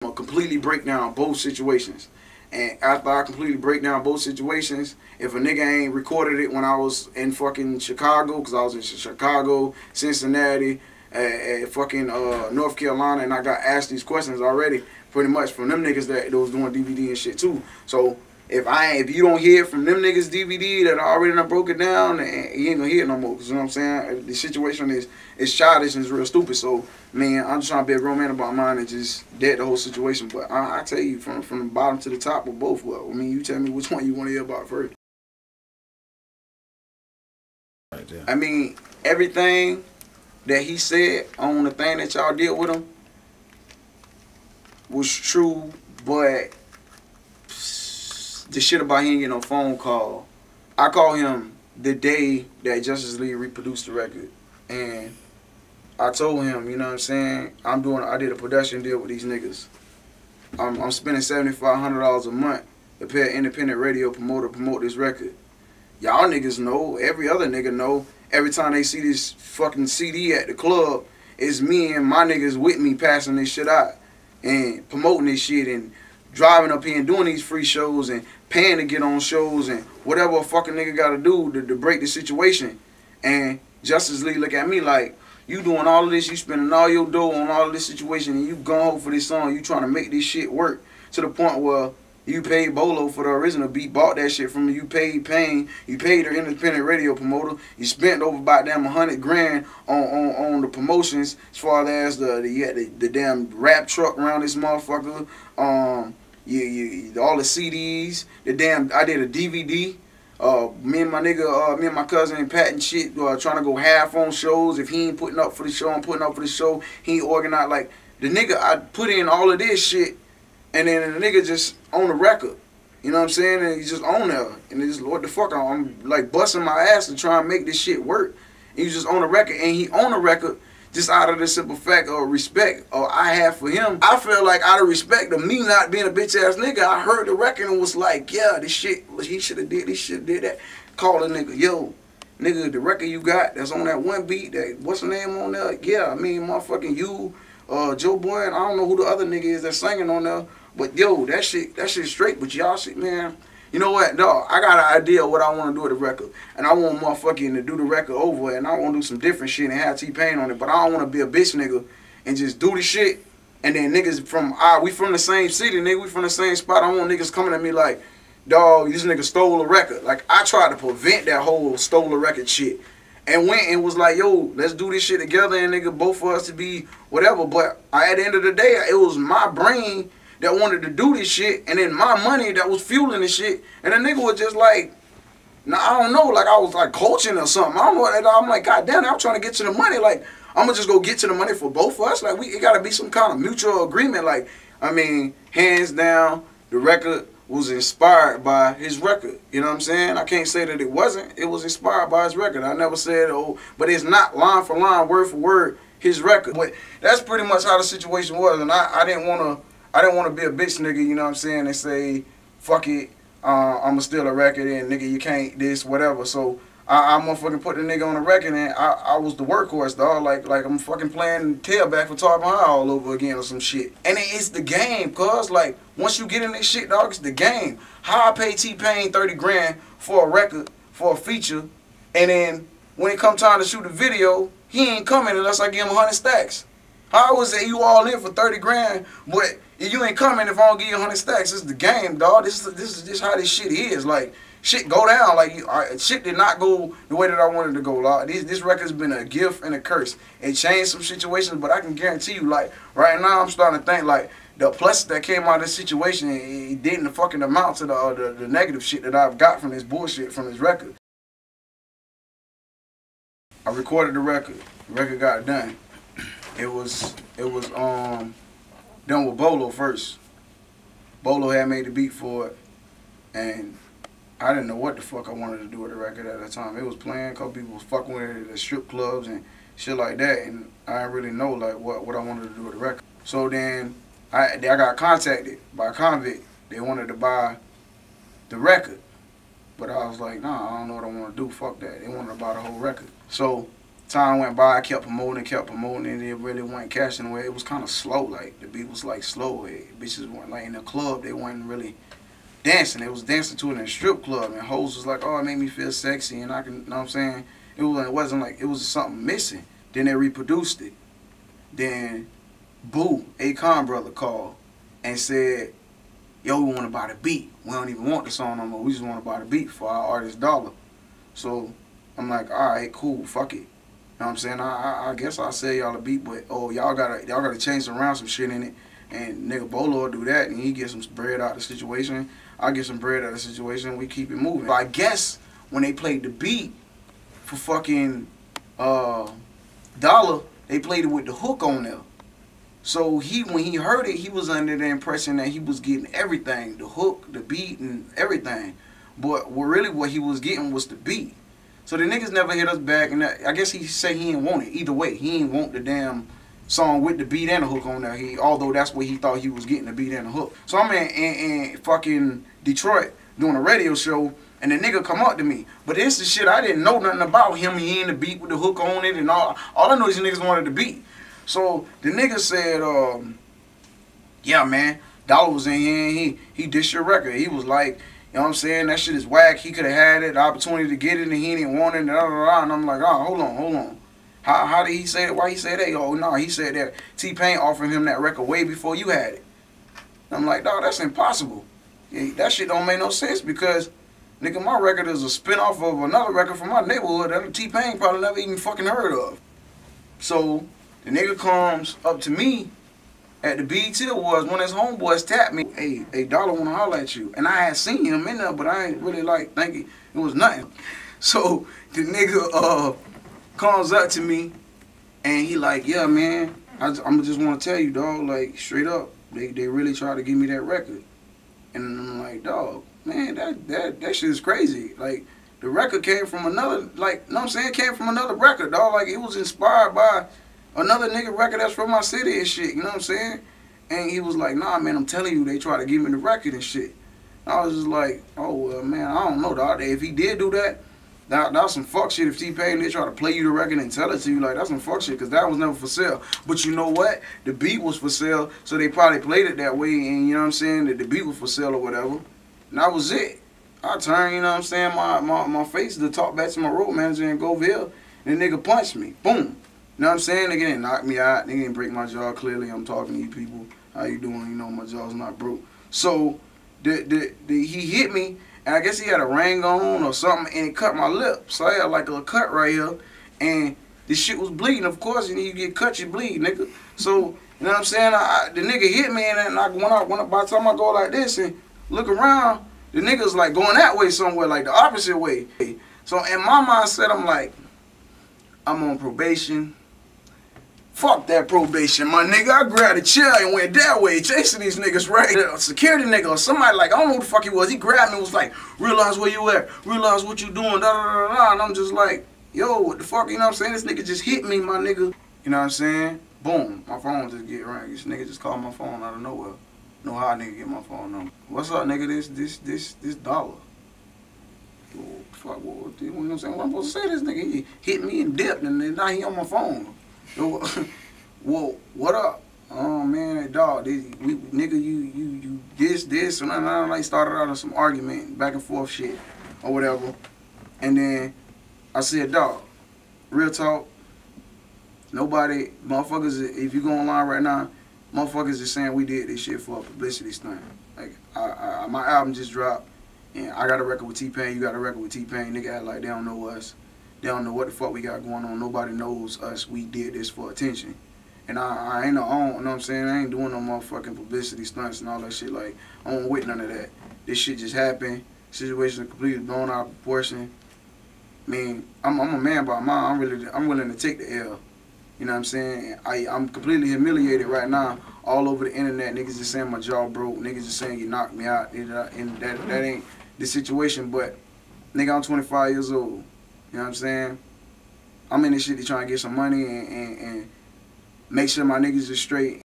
I'm gonna completely break down both situations. And after I completely break down both situations, if a nigga ain't recorded it when I was in fucking Chicago, because I was in Chicago, Cincinnati, fucking North Carolina, and I got asked these questions already, pretty much from them niggas that was doing DVD and shit too. So if you don't hear from them niggas DVD that I already done broke it down, you ain't gonna hear it no more. Cause you know what I'm saying? The situation is childish and it's real stupid. So man, I'm just trying to be a grown man about mine and just dead the whole situation. But I tell you from the bottom to the top of both. Well, I mean, you tell me which one you want to hear about first. Right there. I mean, everything that he said on the thing that y'all did with him was true, but the shit about he ain't get no phone call. I called him the day that Justice League reproduced the record, and I told him, you know what I'm saying, I did a production deal with these niggas. I'm spending $7,500 a month to pay an independent radio promoter to promote this record. Y'all niggas know, every other nigga know, every time they see this fucking CD at the club, it's me and my niggas with me passing this shit out and promoting this shit and driving up here and doing these free shows and paying to get on shows and whatever a fucking nigga gotta do to break the situation. And Justice League look at me like, you doing all of this, you spending all your dough on all of this situation, and you going home for this song, you trying to make this shit work to the point where you paid Bolo for the original beat, bought that shit from me, you paid Payne, you paid the independent radio promoter, you spent over about damn 100 grand on the promotions as far as the damn rap truck around this motherfucker, all the CDs, I did a DVD. Me and my cousin Pat and shit trying to go half on shows. If he ain't putting up for the show, I'm putting up for the show. He ain't organized. Like, the nigga, I put in all of this shit, and then the nigga just on the record. You know what I'm saying? And he's just on there. And it's, what the fuck, I'm like busting my ass to try and make this shit work. And he's just on the record, and he on the record just out of the simple fact of respect I have for him. I feel like out of respect of me not being a bitch ass nigga, I heard the record and was like, yeah, this shit, he should have did this shit, did that. Call a nigga, yo, nigga, the record you got that's on that one beat, that what's the name on there? Yeah, I mean, motherfucking you, Joe Boy, and I don't know who the other nigga is that's singing on there, but yo, that shit straight, but y'all shit, man. You know what, dog, I got an idea of what I want to do with the record. And I want motherfucking to do the record over, and I want to do some different shit and have T-Pain on it. But I don't want to be a bitch nigga and just do the shit. And then niggas we from the same city, nigga. We from the same spot. I want niggas coming at me like, dog, this nigga stole a record. Like, I tried to prevent that whole stole a record shit. And went and was like, yo, let's do this shit together, and nigga, both for us to be whatever. But at the end of the day, it was my brain that wanted to do this shit, and then my money that was fueling this shit, and the nigga was just like, nah, I don't know, like I was like coaching or something. I don't know. I'm like, God damn it, I'm trying to get to the money. Like, I'm gonna just go get to the money for both of us. Like, it gotta be some kind of mutual agreement. Like, I mean, hands down, the record was inspired by his record. You know what I'm saying? I can't say that it wasn't. It was inspired by his record. I never said, oh, but it's not line for line, word for word, his record. But that's pretty much how the situation was, and I didn't want to be a bitch nigga, you know what I'm saying, and say, fuck it, I'ma steal a record and nigga, you can't this, whatever. So I'm gonna fucking put the nigga on the record, and I was the workhorse, dog. Like I'm fucking playing tailback for Tar High all over again or some shit. And it's the game, cuz, like, once you get in this shit, dog, it's the game. How I pay T-Pain 30 grand for a record, for a feature, and then when it come time to shoot a video, he ain't coming unless I give him 100 stacks. How was it you all in for 30 grand, but you ain't coming if I don't give you 100 stacks? This is the game, dog. This is how this shit is. Like, shit go down. Like, shit did not go the way that I wanted to go, dog. This record's been a gift and a curse. It changed some situations, but I can guarantee you, like, right now I'm starting to think, like, the plus that came out of this situation, it didn't fucking amount to the negative shit that I've got from this bullshit, from this record. I recorded the record. The record got done. It was done with Bolo first. Bolo had made the beat for it, and I didn't know what the fuck I wanted to do with the record at the time. It was playing, cause people was fucking with it at strip clubs and shit like that, and I didn't really know like what I wanted to do with the record. So then I got contacted by a convict. They wanted to buy the record, but I was like, nah, I don't know what I want to do. Fuck that. They wanted to buy the whole record. So time went by, I kept promoting, and it really wasn't cashing away. It was kind of slow, like the beat was like slow. Bitches weren't like in the club, they weren't really dancing. They was dancing to it in a strip club, and hoes was like, oh, it made me feel sexy, and I can, you know what I'm saying? It wasn't like, it was something missing. Then they reproduced it. Then, Boo, Akon brother called and said, yo, we want to buy the beat. We don't even want the song no more. We just want to buy the beat for our artist DOLLA. So I'm like, all right, cool, fuck it. You know what I'm saying? I guess I'll sell y'all the beat, but oh, y'all gotta change around some shit in it. And nigga Bolo will do that, and he get some bread out of the situation. I get some bread out of the situation. We keep it moving. But I guess when they played the beat for fucking DOLLA, they played it with the hook on there. So when he heard it, he was under the impression that he was getting everything, the hook, the beat, and everything. But what he was getting was the beat. So the niggas never hit us back, and I guess he said he didn't want it. Either way, he didn't want the damn song with the beat and the hook on there. Although that's what he thought he was getting, the beat and the hook. So I'm in fucking Detroit doing a radio show, and the nigga come up to me. But this is shit I didn't know nothing about him. He in the beat with the hook on it and all. All I know is these niggas wanted the beat. So the nigga said, yeah, man, DOLLA was in here and he dissed your record. He was like, you know what I'm saying, that shit is whack. He could have had it, the opportunity to get it, and he didn't want it, and I'm like, oh, hold on. How did he say it? Why he say that? Oh, no, he said that T-Pain offered him that record way before you had it. I'm like, dog, that's impossible. Yeah, that shit don't make no sense because, nigga, my record is a spinoff of another record from my neighborhood that T-Pain probably never even fucking heard of. So the nigga comes up to me at the BET Awards when his homeboys tapped me. Hey, DOLLA wanna holler at you. And I had seen him in there, but I ain't really like thinking it was nothing. So the nigga comes up to me and he like, yeah, man, I'm just wanna tell you, dog, like straight up, they really tried to give me that record. And I'm like, dog, man, that shit is crazy. Like the record came from another, like, you know what I'm saying, came from another record, dog. Like it was inspired by another nigga record that's from my city and shit, you know what I'm saying? And he was like, nah, man, I'm telling you, they try to give me the record and shit. I was just like, oh, well, man, I don't know, dog. If he did do that, that's some fuck shit. If T-Pain, they try to play you the record and tell it to you, like, that's some fuck shit, because that was never for sale. But you know what? The beat was for sale, so they probably played it that way, and you know what I'm saying, that the beat was for sale or whatever. And that was it. I turned, you know what I'm saying, my face to talk back to my road manager in Goville, and the nigga punched me. Boom. You know what I'm saying? Nigga didn't knock me out. Nigga didn't break my jaw. Clearly, I'm talking to you people. How you doing? You know, my jaw's not broke. So, he hit me, and I guess he had a ring on or something, and it cut my lip. So, I had like a cut right here, and this shit was bleeding. Of course, you get cut, you bleed, nigga. So, you know what I'm saying? The nigga hit me, and by the time I go like this and look around, the nigga's like going that way somewhere, like the opposite way. So, in my mindset, I'm like, I'm on probation. Fuck that probation, my nigga. I grabbed a chair and went that way, chasing these niggas, right? A security nigga or somebody, like, I don't know who the fuck he was. He grabbed me and was like, realize where you at, realize what you doing, da-da-da-da. And I'm just like, yo, what the fuck, you know what I'm saying? This nigga just hit me, my nigga. You know what I'm saying? Boom, my phone just get rang. This nigga just called my phone out of nowhere. Know how a nigga get my phone number. What's up, nigga? This DOLLA. Oh, fuck, what, you know what I'm saying? What I'm supposed to say? This nigga, he hit me and dipped, and now he on my phone. Well, what up? Oh man, dog, nigga, you this, and I like started out on some argument, back and forth shit, or whatever. And then I said, dog, real talk, nobody, motherfuckers, if you go online right now, motherfuckers is saying we did this shit for a publicity stunt. Like, my album just dropped, and I got a record with T-Pain, you got a record with T-Pain, nigga act like they don't know us. They don't know what the fuck we got going on. Nobody knows us. We did this for attention. And I ain't you know what I'm saying? I ain't doing no motherfucking publicity stunts and all that shit. Like, I don't with none of that. This shit just happened. Situation completely blown out of proportion. I mean, I'm a man by mine. I'm willing to take the L. You know what I'm saying? I'm completely humiliated right now. All over the internet, niggas just saying my jaw broke. Niggas just saying you knocked me out. And that ain't the situation. But, nigga, I'm 25 years old. You know what I'm saying? I'm in this shit to try and get some money and make sure my niggas is straight.